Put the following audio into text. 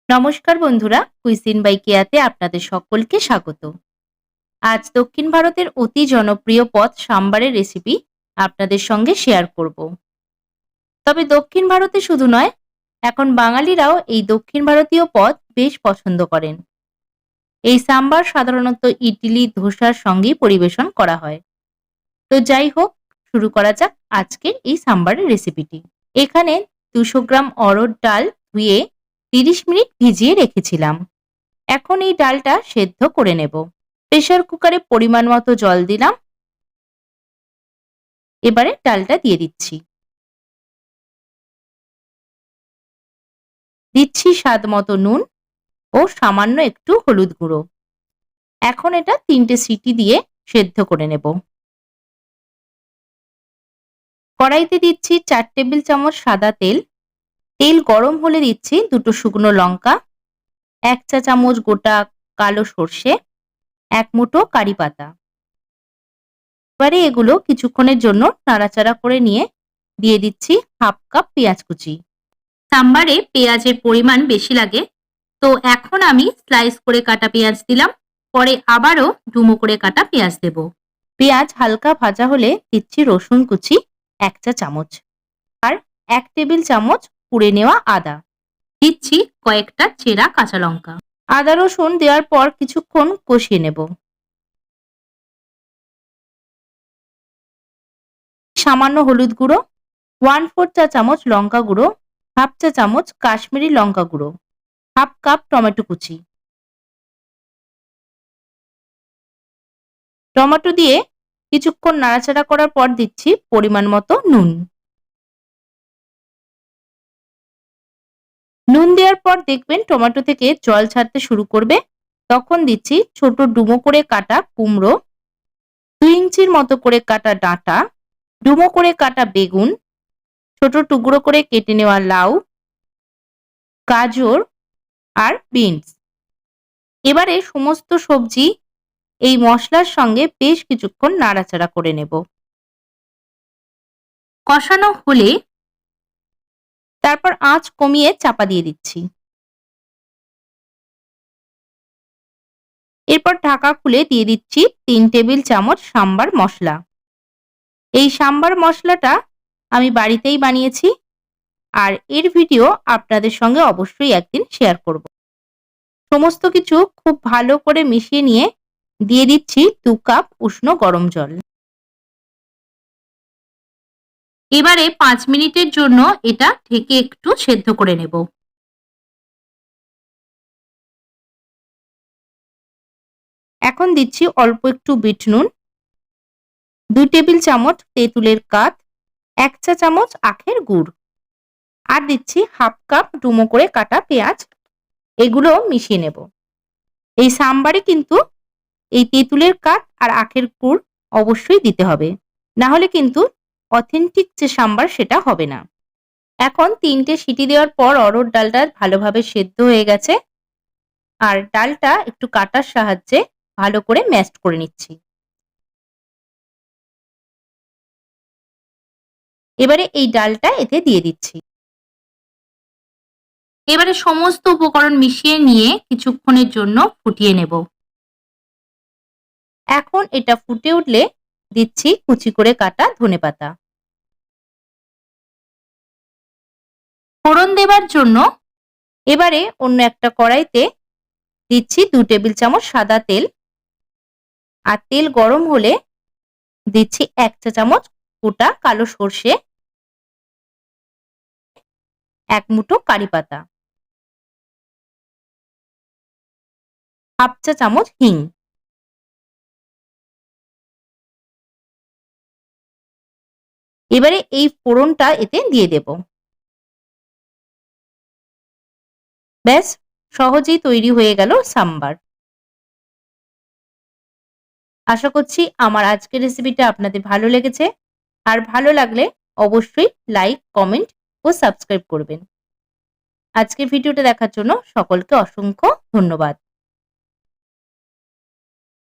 নমস্কার বন্ধুরা, cuisine by কেয়াতে আপনাদের সকলকে স্বাগত। আজ দক্ষিণ ভারতের অতি জনপ্রিয় পদ সাম্বারের রেসিপি আপনাদের সঙ্গে শেয়ার করব। তবে দক্ষিণ ভারতে শুধু নয়, এখন বাঙালিরাও এই দক্ষিণ ভারতীয় পদ বেশ পছন্দ করেন। এই সাম্বার সাধারণত ইডলি, ধোসার সঙ্গেই পরিবেশন করা হয়। তো যাই হোক, শুরু করা যাক আজকের এই সাম্বারের রেসিপিটি। এখানে 200 গ্রাম অরহর ডাল ধুয়ে 30 মিনিট ভিজিয়ে রেখেছিলাম। এখন এই ডালটা সেদ্ধ করে নেব। প্রেসার কুকারে পরিমাণ মতো জল দিলাম। এবারে ডালটা দিয়ে দিচ্ছি। দিচ্ছি স্বাদ মতো নুন ও সামান্য একটু হলুদ গুঁড়ো। এখন এটা 3টে সিটি দিয়ে সেদ্ধ করে নেব। কড়াইতে দিচ্ছি 4 টেবিল চামচ সাদা তেল। তেল গরম হলে দিচ্ছি 2টো শুকনো লঙ্কা, 1 চা চামচ গোটা কালো সর্ষে, 1 মুঠো কারি পাতা। এবারে এগুলো কিছুক্ষণের জন্য নাড়াচাড়া করে নিয়ে দিয়ে দিচ্ছি হাফ কাপ পেঁয়াজ কুচি। সাম্বারে পেঁয়াজের পরিমাণ বেশি লাগে, তো এখন আমি স্লাইস করে কাটা পেঁয়াজ দিলাম। পরে আবারও ডুমো করে কাটা পেঁয়াজ দেব। পেঁয়াজ হালকা ভাজা হলে দিচ্ছি রসুন কুচি 1 চা চামচ আর 1 টেবিল চামচ কুড়ে নেওয়া আদা। দিচ্ছি কয়েকটা চেরা কাঁচা লঙ্কা। আদা রসুন দেওয়ার পর কিছুক্ষণ কষিয়ে নেব। সামান্য হলুদ গুঁড়ো, 1/4 চা চামচ লঙ্কা গুঁড়ো, হাফ চা চামচ কাশ্মীরি লঙ্কা গুঁড়ো, হাফ কাপ টমেটো কুচি। টমেটো দিয়ে কিছুক্ষণ নাড়াচাড়া করার পর দিচ্ছি পরিমাণ মতো নুন। নুন দেওয়ার পর দেখবেন টমেটো থেকে জল ছাড়তে শুরু করবে। তখন দিচ্ছি ছোট ডুমো করে কাটা কুমড়ো, 2 ইঞ্চির মতো করে কাটা ডাঁটা, ডুমো করে কাটা বেগুন, ছোট টুকরো করে কেটে নেওয়া লাউ, গাজর আর বিনস। এবারে সমস্ত সবজি এই মশলার সঙ্গে বেশ কিছুক্ষণ নাড়াচাড়া করে নেব। কষানো হলে তারপর আঁচ কমিয়ে চাপা দিয়ে দিচ্ছি। এরপর ঢাকা খুলে দিয়ে দিচ্ছি 3 টেবিল চামচ সাম্বার মশলা। এই সাম্বার মশলাটা আমি বাড়িতেই বানিয়েছি, আর এর ভিডিও আপনাদের সঙ্গে অবশ্যই একদিন শেয়ার করব। সমস্ত কিছু খুব ভালো করে মিশিয়ে নিয়ে দিয়ে দিচ্ছি 2 কাপ উষ্ণ গরম জল। এবারে 5 মিনিটের জন্য এটা ঢেকে একটু সেদ্ধ করে নেব। এখন দিচ্ছি অল্প একটু বিট নুন, 2 টেবিল চামচ তেঁতুলের কাঠ, 1 চা চামচ আখের গুড়, আর দিচ্ছি হাফ কাপ ডুমো করে কাটা পেঁয়াজ। এগুলো মিশিয়ে নেব। এই সাম্বারে কিন্তু এই তেঁতুলের কাঠ আর আখের গুড় অবশ্যই দিতে হবে, না হলে কিন্তু অথেন্টিক যে সাম্বার সেটা হবে না। এখন 3টে সিটি দেওয়ার পর অরহর ডালটা ভালোভাবে সেদ্ধ হয়ে গেছে, আর ডালটা একটু কাটার সাহায্যে ভালো করে ম্যাশড করে নিচ্ছি। এবারে এই ডালটা এতে দিয়ে দিচ্ছি। এবারে সমস্ত উপকরণ মিশিয়ে নিয়ে কিছুক্ষণের জন্য ফুটিয়ে নেব। এখন এটা ফুটে উঠলে দিচ্ছি কুচি করে কাটা ধনেপাতা। ফোড়ন দেবার জন্য এবারে অন্য একটা কড়াইতে দিচ্ছি 2 টেবিল চামচ সাদা তেল, আর তেল গরম হলে দিচ্ছি 1 চা চামচ গোটা কালো সর্ষে, 1 মুঠো কারি পাতা, হাফ চা চামচ হিং। এবারে এই ফোড়নটা এতে দিয়ে দেব। ব্যাস, সহজেই তৈরি হয়ে গেল সাম্বার। আশা করছি আমার আজকের রেসিপিটা আপনাদের ভালো লেগেছে, আর ভালো লাগলে অবশ্যই লাইক, কমেন্ট ও সাবস্ক্রাইব করবেন। আজকের ভিডিওটা দেখার জন্য সকলকে অসংখ্য ধন্যবাদ।